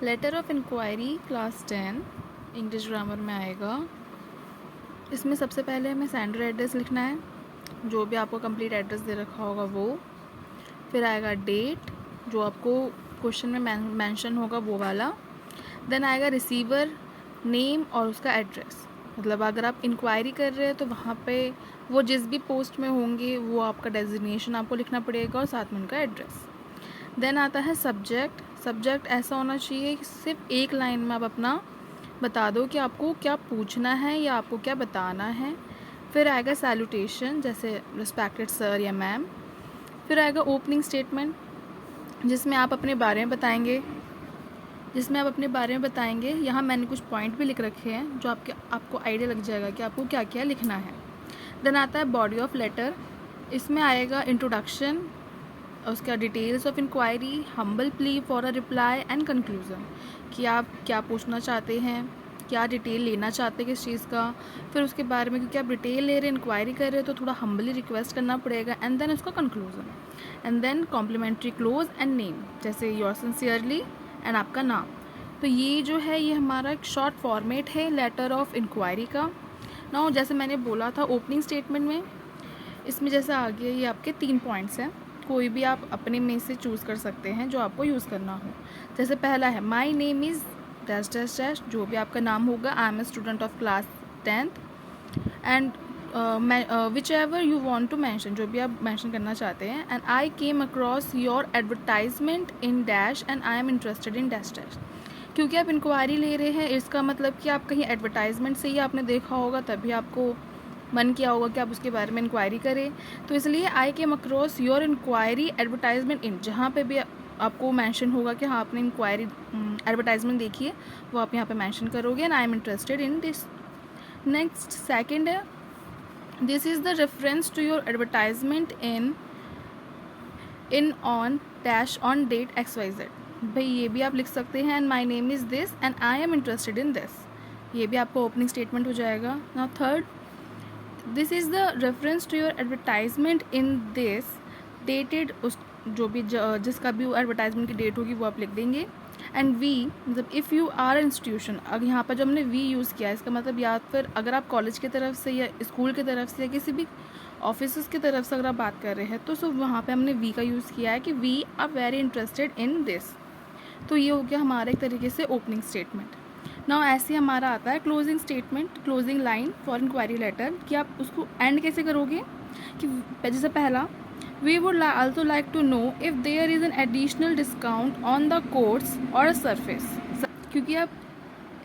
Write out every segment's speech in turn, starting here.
Letter of inquiry class 10 English grammar में आएगा। इसमें सबसे पहले हमें सेंडर एड्रेस लिखना है, जो भी आपको कंप्लीट एड्रेस दे रखा होगा वो। फिर आएगा डेट, जो आपको क्वेश्चन में मेंशन होगा वो वाला। देन आएगा रिसीवर नेम और उसका एड्रेस, मतलब अगर आप इंक्वायरी कर रहे हैं तो वहाँ पे वो जिस भी पोस्ट में होंगे वो आपका डेजिग्नेशन आपको लिखना पड़ेगा और साथ में उनका एड्रेस। देन आता है सब्जेक्ट। सब्जेक्ट ऐसा होना चाहिए कि सिर्फ एक लाइन में आप अपना बता दो कि आपको क्या पूछना है या आपको क्या बताना है। फिर आएगा सैल्यूटेशन, जैसे रिस्पेक्टेड सर या मैम। फिर आएगा ओपनिंग स्टेटमेंट, जिसमें आप अपने बारे में बताएंगे। यहाँ मैंने कुछ पॉइंट भी लिख रखे हैं जो आपको आइडिया लग जाएगा कि आपको क्या क्या लिखना है। देन आता है बॉडी ऑफ लेटर। इसमें आएगा इंट्रोडक्शन, उसका details of inquiry, humble plea for a reply and conclusion, कि आप क्या पूछना चाहते हैं, क्या डिटेल लेना चाहते हैं किस चीज़ का। फिर उसके बारे में, क्योंकि आप डिटेल ले रहे हैं, इंक्वायरी कर रहे हैं, तो थोड़ा हम्बली रिक्वेस्ट करना पड़ेगा। एंड देन उसका conclusion, and then complimentary close and name, जैसे योर सिंसियरली एंड आपका नाम। तो ये जो है ये हमारा एक शॉर्ट फॉर्मेट है लेटर ऑफ इंक्वायरी का। नाउ जैसे मैंने बोला था ओपनिंग स्टेटमेंट में, इसमें जैसा आ गया ये आपके 3 पॉइंट्स हैं, कोई भी आप अपने में से चूज़ कर सकते हैं जो आपको यूज़ करना हो। जैसे पहला है my name is dash dash dash, जो भी आपका नाम होगा। I am a student of class 10th and whichever you want to mention, जो भी आप मैंशन करना चाहते हैं। And I came across your advertisement in dash and I am interested in dash dash. क्योंकि आप इंक्वायरी ले रहे हैं, इसका मतलब कि आप कहीं एडवर्टाइजमेंट से ही आपने देखा होगा, तभी आपको मन किया होगा कि आप उसके बारे में इंक्वायरी करें। तो इसलिए I came across your inquiry advertisement in, जहाँ पे भी आपको मेंशन होगा कि हाँ आपने इंक्वायरी एडवर्टाइजमेंट देखी है, वो आप यहाँ पे मेंशन करोगे। And I am interested in this. Next second है, this is the reference to your advertisement in on dash on date XYZ। भाई ये भी आप लिख सकते हैं। And my name is this and I am interested in this, ये भी आपका ओपनिंग स्टेटमेंट हो जाएगा। Now third, this is the reference to your advertisement in this dated, उस जो भी जिसका भी एडवर्टाइजमेंट की डेट होगी वो आप लिख देंगे। एंड वी, मतलब इफ़ यू आर इंस्टीट्यूशन, अगर यहाँ पर जब हमने वी यूज़ किया इसका मतलब या फिर अगर आप कॉलेज की तरफ से या स्कूल की तरफ से या किसी भी ऑफिस की तरफ से अगर आप बात कर रहे हैं तो सिर्फ वहाँ पे हमने वी का यूज़ किया है कि we are very interested in this. तो ये हो गया हमारा एक तरीके से ओपनिंग स्टेटमेंट। नाउ ऐसे हमारा आता है closing statement, closing line for inquiry letter, कि आप उसको एंड कैसे करोगे। कि जैसे पहला, we would also like to know if there is an additional discount on the course और अ सरफेस। क्योंकि आप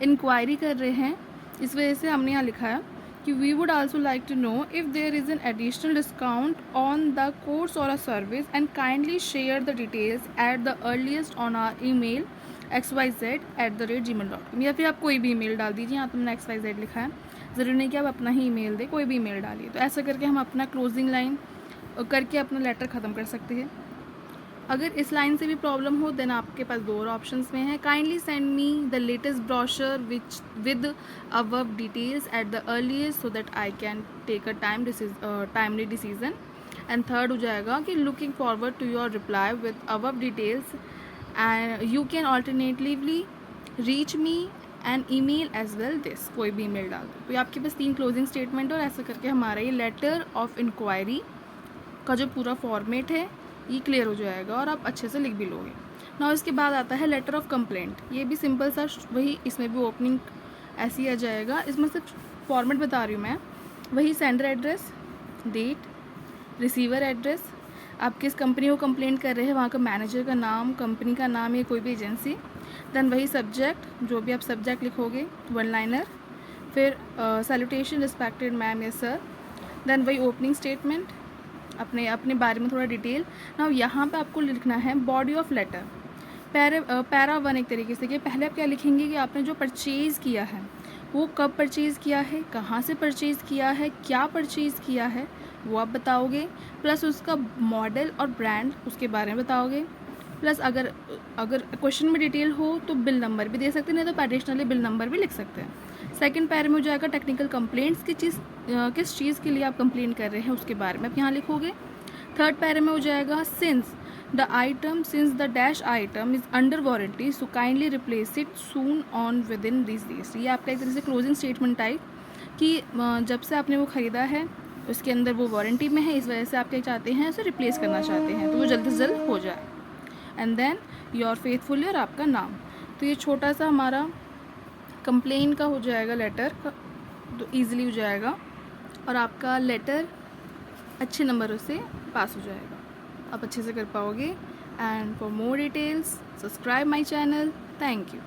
इंक्वायरी कर रहे हैं इस वजह से हमने यहाँ लिखा है कि we would also like to know if there is an additional discount on the course और a service and kindly share the details at the earliest on our email xyz@gmail.com, या फिर आप कोई भी ईमेल डाल दीजिए। यहाँ तो मैंने XYZ लिखा है, ज़रूरी नहीं कि आप अपना ही ईमेल दें, कोई भी ईमेल डालिए। तो ऐसा करके हम अपना क्लोजिंग लाइन करके अपना लेटर ख़त्म कर सकते हैं। अगर इस लाइन से भी प्रॉब्लम हो देन आपके पास 2 और ऑप्शंस में है, kindly send me the latest brochure with above details at the earliest so that I can take a timely decision. And third हो जाएगा कि looking forward to your reply with above details and you can alternatively reach me and email as well this, कोई भी email डाल दो। तो ये आपके पास 3 क्लोजिंग स्टेटमेंट और ऐसा करके हमारा ये लेटर ऑफ इंक्वायरी का जो पूरा फॉर्मेट है ये क्लियर हो जाएगा और आप अच्छे से लिख भी लोगे। ना इसके बाद आता है लेटर ऑफ कंप्लेंट। ये भी सिंपल सा वही, इसमें भी ओपनिंग ऐसी आ जाएगा। इसमें सिर्फ फॉर्मेट बता रही हूँ मैं, वही sender address, date, receiver address, आप किस कंपनी को कंप्लेंट कर रहे हैं वहाँ का मैनेजर का नाम, कंपनी का नाम या कोई भी एजेंसी। देन वही सब्जेक्ट, जो भी आप सब्जेक्ट लिखोगे 1 लाइनर। फिर सैल्यूटेशन रिस्पेक्टेड मैम या सर। देन वही ओपनिंग स्टेटमेंट, अपने बारे में थोड़ा डिटेल। ना यहाँ पे आपको लिखना है बॉडी ऑफ लेटर, पैरा 1 एक तरीके से। कि पहले आप क्या लिखेंगे कि आपने जो परचेज़ किया है वो कब परचेज़ किया है, कहाँ से परचेज़ किया है, क्या परचेज़ किया है वो आप बताओगे। प्लस उसका मॉडल और ब्रांड उसके बारे में बताओगे। प्लस अगर क्वेश्चन में डिटेल हो तो बिल नंबर भी दे सकते हैं, नहीं तो एडिशनली बिल नंबर भी लिख सकते हैं। सेकंड पैर में हो जाएगा टेक्निकल कंप्लेंट्स की किस चीज़ के लिए आप कंप्लेंट कर रहे हैं उसके बारे में आप यहाँ लिखोगे। थर्ड पैर में हो जाएगा since the item since the dash item is under warranty so kindly replace it soon on with in this days. ये आपका एक तरह से क्लोजिंग स्टेटमेंट टाइप कि जब से आपने वो ख़रीदा है उसके अंदर वो वारंटी में है, इस वजह से आप क्या चाहते हैं, उसे रिप्लेस करना चाहते हैं, तो वो जल्द से जल्द हो जाए। एंड देन योर फेथफुली और आपका नाम। तो ये छोटा सा हमारा कंप्लेन का हो जाएगा लेटर का, तो ईज़िली हो जाएगा और आपका लेटर अच्छे नंबरों से पास हो जाएगा, आप अच्छे से कर पाओगे। And for more details subscribe my channel. Thank you.